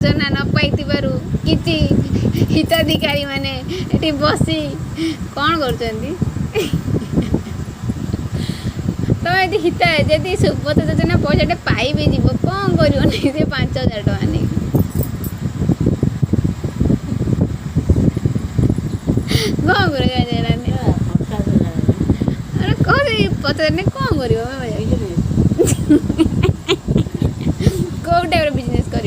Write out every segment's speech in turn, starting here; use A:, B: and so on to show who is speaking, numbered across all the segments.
A: ଯୋଜନା न पाइथिबारु किछि हिताधिकारी माने एठी बसी कौन करछन्ती तो ये हिता जदि सुभद्रा योजना पैसा पाइबे जीव कौन करियो नहीं से 5000 टका नहीं कौन करेगा अरे कह पचार कौन कर कौ टाइप बिजनेस कर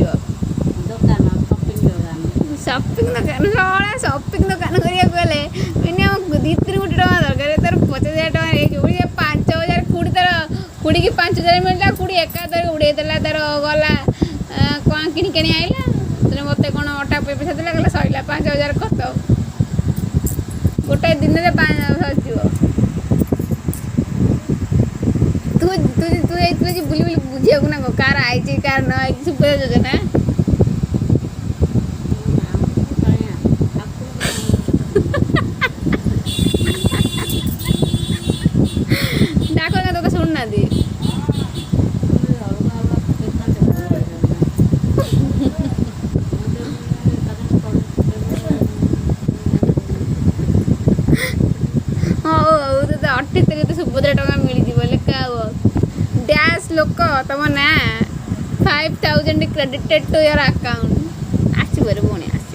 A: सपिंग दुकान सपिंग दुकान करने मिनिमम 2-3 कोटी टका दरकार तार 50,000 टका 5,000 कुड़ी तार कुड़ी की 5,000 मिलता कुड़ी एकाधर उड़े देला तार गला कौन किणी किणी आइला तेरे मत कौन अटा पैसा देला गला सैला 5,000 खत गोटे दिन में 5,000 तू तू तू बुली बुली बुझे ना कार आई कार न आई सुभद्रा योजना सुभद्रा टका मिल डैश लोक तुम ना 5,000 क्रेडिटेड टू योर अकाउंट आसवे पुणी आस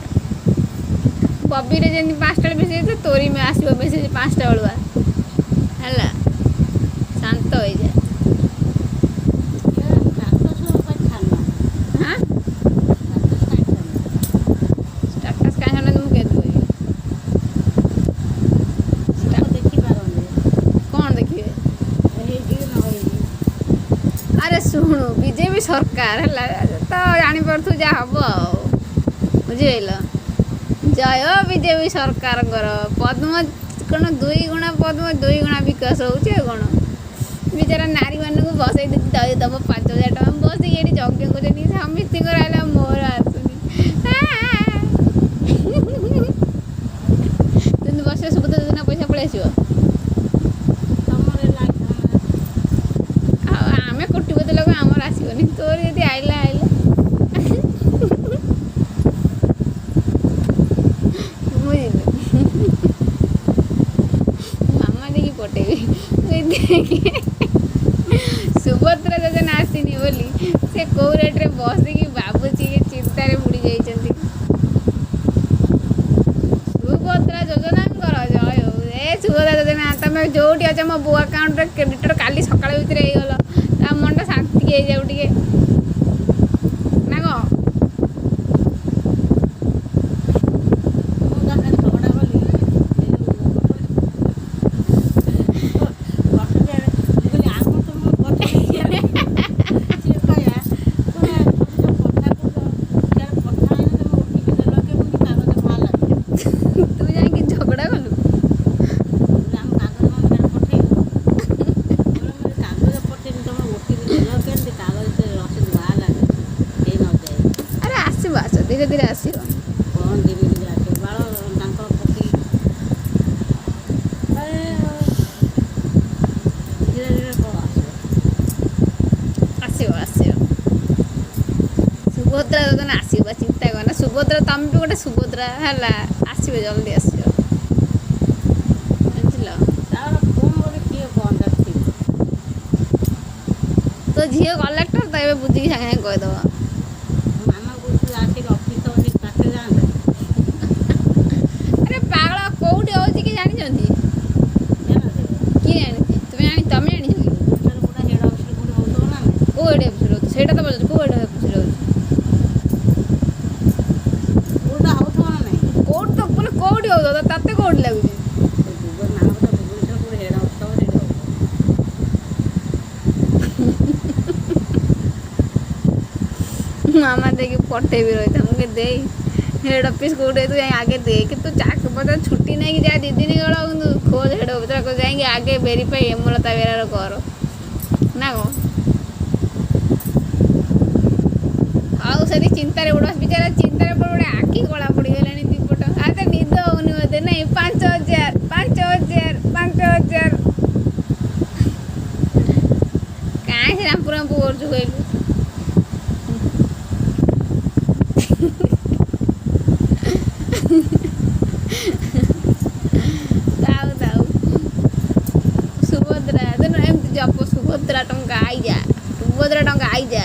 A: बबी रे जमी 5टा मेसेज तोरी में आसो मेसेज 5टा बलुआ है शांत हो जाए शुणु बीजेपी सरकार है तो जापर जहाँ हम बुझेल जय बीजेपी सरकार पद्म कौन 2 गुणा पद्म 2 गुणा विकास होचे कौन बेचारा नारी मानक बसई दब 5,000 टका बस ये यज्ञ कर समित मोर आसुनी तुम बस सुभद्रा योजना पैसा पलि आस तोर यदि आइला आइला मामा देखी पटेबी सुभद्रा योजना आसनी बोली से कौ रेट्रे बसिकी बाबुची चिंतार बुड़ी जाइछन्ती सुभद्रा योजना जय हो ए सुभद्रा योजना तुम जो अच्छे मो बो अकाउंट क्रेडिट काली सकाळ भितर गल ता मन शांति हो जाऊ टे ना धीरे धीरे आसो सुभद्रा योजना आसो चिंता करना सुभद्रा तुम भी गोटे सुभद्रा है आसो जल्दी आसो तो झील कलेक्टर तो ये बुझी सागे कहीदेव मामा देखी पठे भी रही था मुझे दे हेड ऑफिस कौटे तू आगे दे कि तू चाक पता छुट्टी नहीं कि जा 2 दिन गल खोज हेड ऑफिस को जाएंगे आगे वेरीफाई हेमलता बेरार कर ना कौन आउ से चिंतार उड़ा बेचारा चिंतार गोटे आखि कला पड़गला दीपट आते निद होनी मत नहीं 5,000 5,000 5,000 कहीं से रामपुर कहलु ସୁଭଦ୍ରା ଟଙ୍କା ଆଇଯା ସୁଭଦ୍ରା ଟଙ୍କା ଆଇଯା।